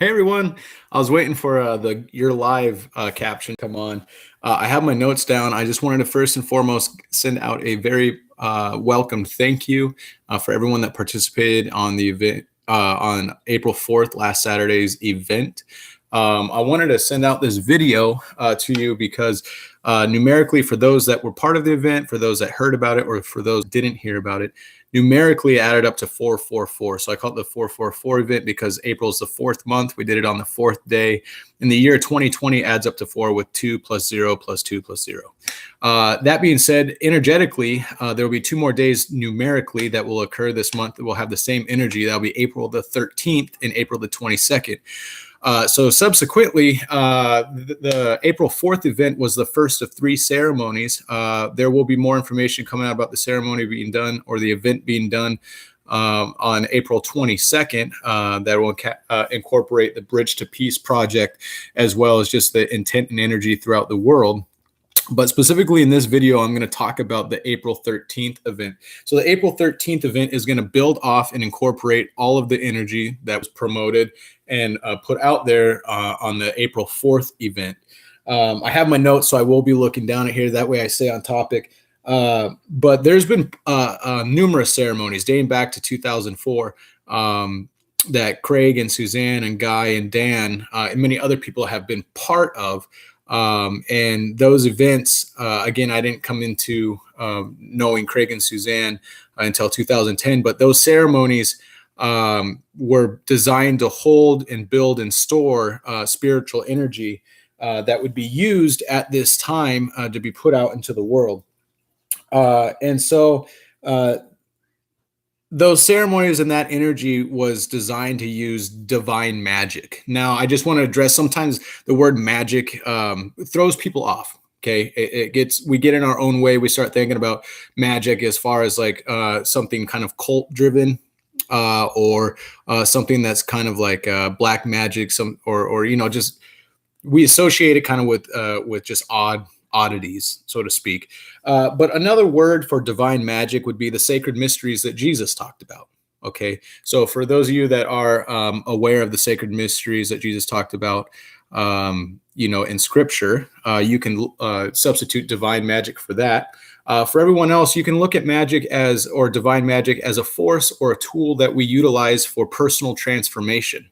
Hey everyone, I was waiting for the your live caption to come on. I have my notes down. I just wanted to first and foremost send out a very welcome thank you for everyone that participated on the event on April 4th, last Saturday's event. I wanted to send out this video to you because numerically, for those that were part of the event, for those that heard about it, or for those who didn't hear about it, numerically added up to 444. So I call it the 444 event because April is the fourth month. We did it on the fourth day. And the year 2020 adds up to 4 with 2 plus 0 plus 2 plus 0. That being said, energetically, there will be 2 more days numerically that will occur this month that will have the same energy. That'll be April the 13th and April the 22nd. So subsequently, the April 4th event was the first of 3 ceremonies. There will be more information coming out about the ceremony being done or the event being done on April 22nd that will incorporate the Bridge to Peace project, as well as just the intent and energy throughout the world. But specifically in this video, I'm going to talk about the April 13th event. So the April 13th event is going to build off and incorporate all of the energy that was promoted and put out there on the April 4th event. I have my notes, so I will be looking down at here. That way I stay on topic. But there's been numerous ceremonies dating back to 2004 that Craig and Suzanne and Guy and Dan and many other people have been part of. And those events, again, I didn't come into knowing Craig and Suzanne until 2010, but those ceremonies were designed to hold and build and store spiritual energy that would be used at this time to be put out into the world. And so those ceremonies and that energy was designed to use divine magic. Now, I just want to address, sometimes the word magic throws people off. Okay, we get in our own way. We start thinking about magic as far as like something kind of cult driven, or something that's kind of like black magic, or just we associate it kind of with just oddities, so to speak. But another word for divine magic would be the sacred mysteries that Jesus talked about. Okay, so for those of you that are aware of the sacred mysteries that Jesus talked about, in Scripture, you can substitute divine magic for that. For everyone else, you can look at magic or divine magic as a force or a tool that we utilize for personal transformation.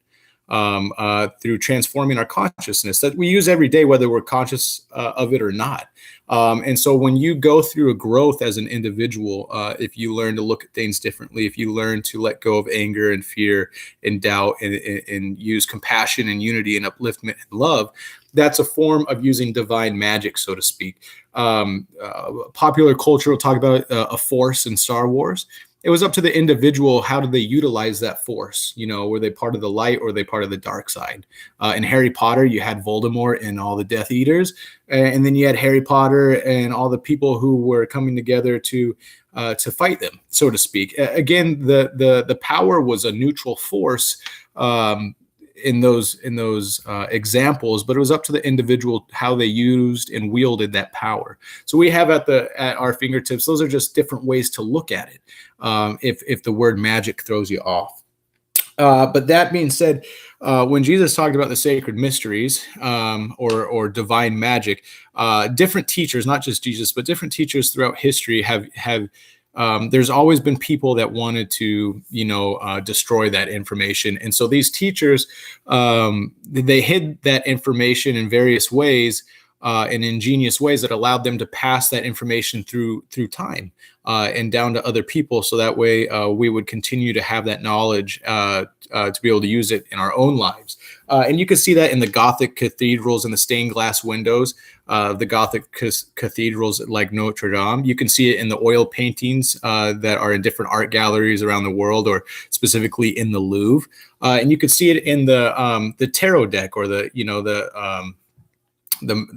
Through transforming our consciousness that we use every day, whether we're conscious of it or not. And so when you go through a growth as an individual, if you learn to look at things differently, if you learn to let go of anger and fear and doubt and use compassion and unity and upliftment and love, that's a form of using divine magic, so to speak. Popular culture will talk about a force in Star Wars. It was up to the individual. How did they utilize that force? Were they part of the light or were they part of the dark side? In Harry Potter, you had Voldemort and all the Death Eaters. And then you had Harry Potter and all the people who were coming together to fight them, so to speak. Again, the power was a neutral force in those examples, but it was up to the individual how they used and wielded that power. So we have at our fingertips, those are just different ways to look at it. If the word magic throws you off. But that being said, when Jesus talked about the sacred mysteries or divine magic, different teachers, not just Jesus, but different teachers throughout history have there's always been people that wanted to, destroy that information. And so these teachers, they hid that information in various ways, in ingenious ways that allowed them to pass that information through time and down to other people. So that way we would continue to have that knowledge to be able to use it in our own lives. And you can see that in the Gothic cathedrals and the stained glass windows of the Gothic cathedrals like Notre Dame. You can see it in the oil paintings that are in different art galleries around the world, or specifically in the Louvre. And you can see it in the tarot deck, or the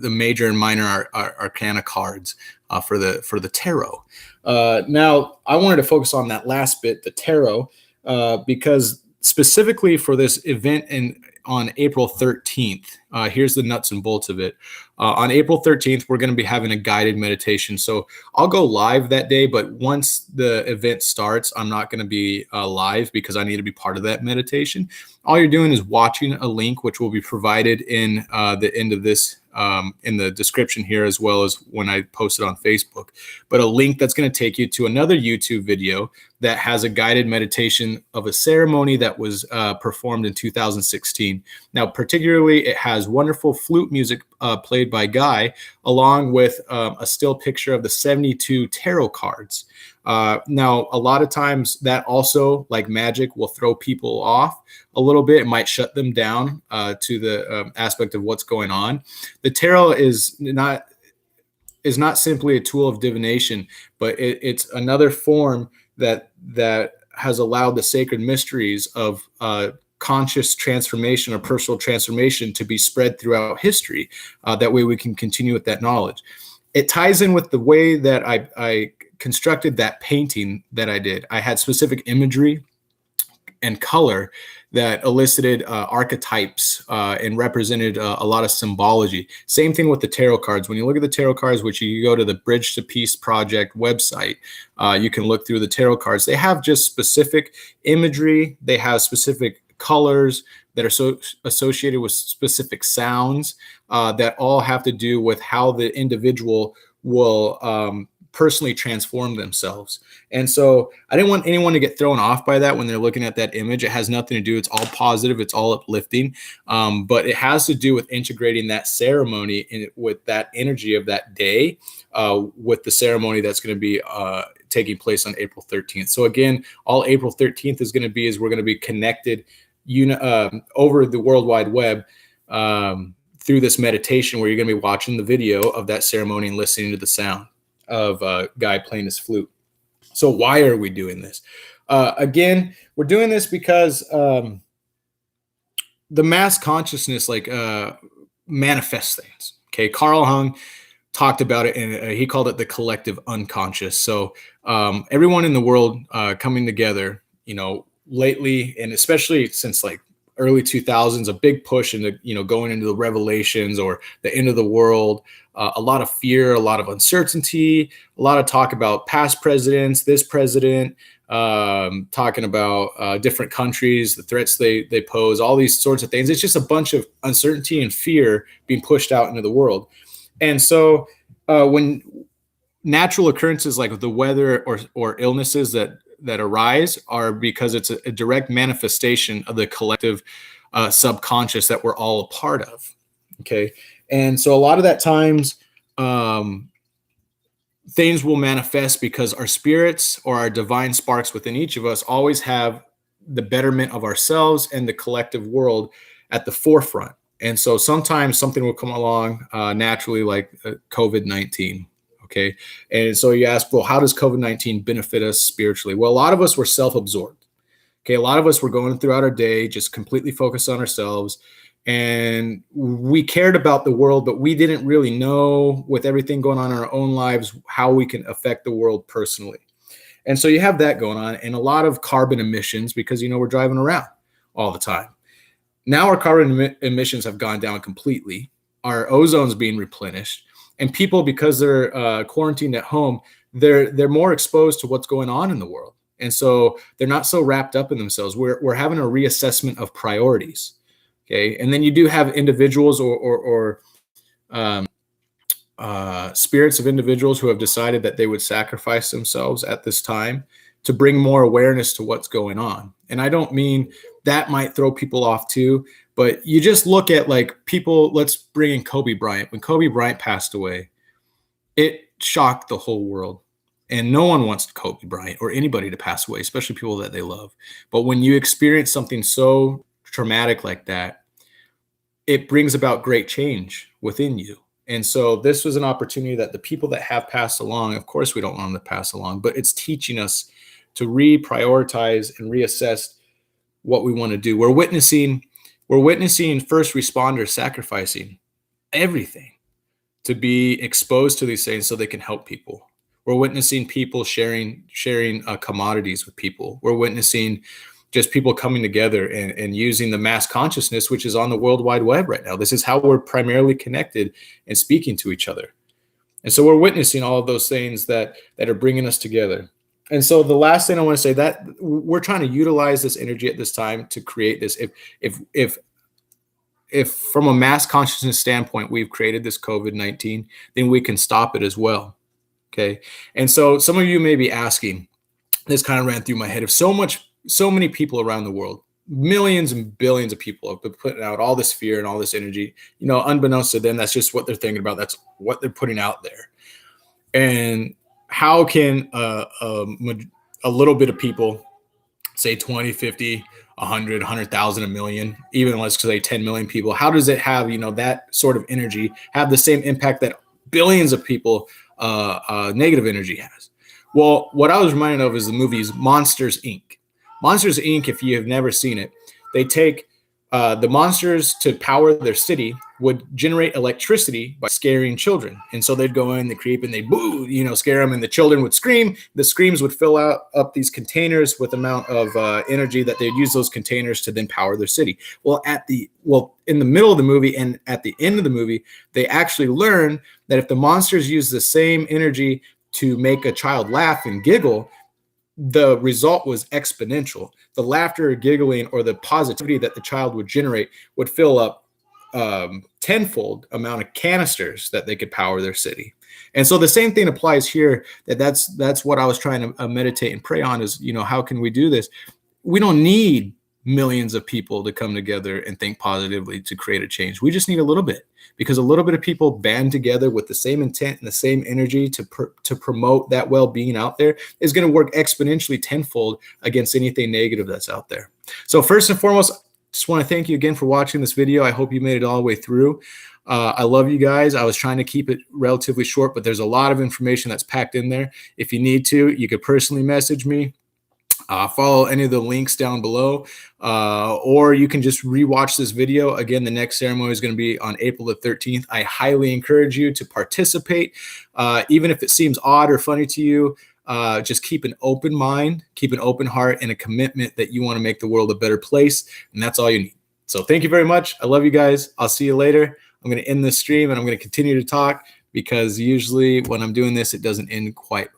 major and minor arcana cards for the tarot. Now, I wanted to focus on that last bit, the tarot, because specifically for this event on April 13th, here's the nuts and bolts of it. On April 13th, we're going to be having a guided meditation. So I'll go live that day, but once the event starts, I'm not going to be live because I need to be part of that meditation. All you're doing is watching a link, which will be provided in the end of this, in the description here, as well as when I post it on Facebook. But a link that's going to take you to another YouTube video that has a guided meditation of a ceremony that was performed in 2016. Now, particularly, it has wonderful flute music played by Guy, along with a still picture of the 72 tarot cards. Now, a lot of times that also, like magic, will throw people off a little bit. It might shut them down to the aspect of what's going on. The tarot is not simply a tool of divination, but it's another form that has allowed the sacred mysteries of conscious transformation or personal transformation to be spread throughout history. That way we can continue with that knowledge. It ties in with the way that I constructed that painting that I did. I had specific imagery and color that elicited archetypes and represented a lot of symbology. Same thing with the tarot cards. When you look at the tarot cards, which you go to the Bridge to Peace Project website, you can look through the tarot cards. They have just specific imagery. They have specific colors that are so associated with specific sounds that all have to do with how the individual will personally transform themselves. And so I didn't want anyone to get thrown off by that when they're looking at that image. It has nothing to do. It's all positive. It's all uplifting. But it has to do with integrating that ceremony with that energy of that day with the ceremony that's going to be taking place on April 13th. So again, all April 13th is going to be is we're going to be connected over the World Wide Web through this meditation where you're going to be watching the video of that ceremony and listening to the sound of a guy playing his flute. So why are we doing this? Again, we're doing this because the mass consciousness manifests things. Okay, Carl Jung talked about it, and he called it the collective unconscious. So everyone in the world coming together, lately, and especially since early 2000s, a big push into going into the revelations or the end of the world. A lot of fear, a lot of uncertainty, a lot of talk about past presidents, this president, talking about different countries, the threats they pose, all these sorts of things. It's just a bunch of uncertainty and fear being pushed out into the world. And so when natural occurrences like the weather or illnesses that arise are because it's a direct manifestation of the collective subconscious that we're all a part of. Okay. And so a lot of that times things will manifest because our spirits or our divine sparks within each of us always have the betterment of ourselves and the collective world at the forefront. And so sometimes something will come along naturally, like COVID-19. Okay. And so you ask, well, how does COVID-19 benefit us spiritually? Well, a lot of us were self-absorbed. Okay. A lot of us were going throughout our day, just completely focused on ourselves. And we cared about the world, but we didn't really know, with everything going on in our own lives, how we can affect the world personally. And so you have that going on, and a lot of carbon emissions because, we're driving around all the time. Now our carbon emissions have gone down completely. Our ozone's being replenished. And people, because they're quarantined at home, they're more exposed to what's going on in the world. And so they're not so wrapped up in themselves. We're having a reassessment of priorities. Okay. And then you do have individuals or spirits of individuals who have decided that they would sacrifice themselves at this time to bring more awareness to what's going on. And I don't mean that might throw people off too, but you just look at people, let's bring in Kobe Bryant. When Kobe Bryant passed away, it shocked the whole world. And no one wants Kobe Bryant or anybody to pass away, especially people that they love. But when you experience something so traumatic like that, it brings about great change within you. And so this was an opportunity that the people that have passed along, of course, we don't want them to pass along, but it's teaching us to reprioritize and reassess what we want to do. We're witnessing first responders sacrificing everything to be exposed to these things so they can help people. We're witnessing people sharing commodities with people. We're witnessing just people coming together and using the mass consciousness, which is on the World Wide Web right now. This is how we're primarily connected and speaking to each other. And so we're witnessing all of those things that are bringing us together. And so the last thing I want to say, that we're trying to utilize this energy at this time to create this. If from a mass consciousness standpoint, we've created this COVID-19, then we can stop it as well. Okay. And so some of you may be asking, this kind of ran through my head, of so many people around the world, millions and billions of people have been putting out all this fear and all this energy, unbeknownst to them, that's just what they're thinking about. That's what they're putting out there. And how can a little bit of people, say 20, 50, 100, 100,000, a million, even let's say 10 million people, how does it have, that sort of energy have the same impact that billions of people negative energy has? Well, what I was reminded of is the movies Monsters, Inc. Monsters, Inc., if you have never seen it, they take the monsters to power their city would generate electricity by scaring children. And so they'd go in, they creep, and they boo, scare them, and the children would scream. The screams would fill up these containers with amount of energy that they'd use those containers to then power their city. Well, in the middle of the movie and at the end of the movie, they actually learn that if the monsters use the same energy to make a child laugh and giggle, the result was exponential. The laughter, giggling, or the positivity that the child would generate would fill up tenfold amount of canisters that they could power their city. And so the same thing applies here. That's what I was trying to meditate and pray on is, how can we do this? We don't need millions of people to come together and think positively to create a change. We just need a little bit, because a little bit of people band together with the same intent and the same energy to promote that well-being out there is going to work exponentially tenfold against anything negative that's out there. So first and foremost, just want to thank you again for watching this video. I hope you made it all the way through. I love you guys. I was trying to keep it relatively short, but there's a lot of information that's packed in there. If you need to, you could personally message me. Follow any of the links down below, or you can just rewatch this video. Again, the next ceremony is going to be on April the 13th. I highly encourage you to participate. Even if it seems odd or funny to you, just keep an open mind, keep an open heart, and a commitment that you want to make the world a better place. And that's all you need. So thank you very much. I love you guys. I'll see you later. I'm going to end this stream and I'm going to continue to talk, because usually when I'm doing this, it doesn't end quite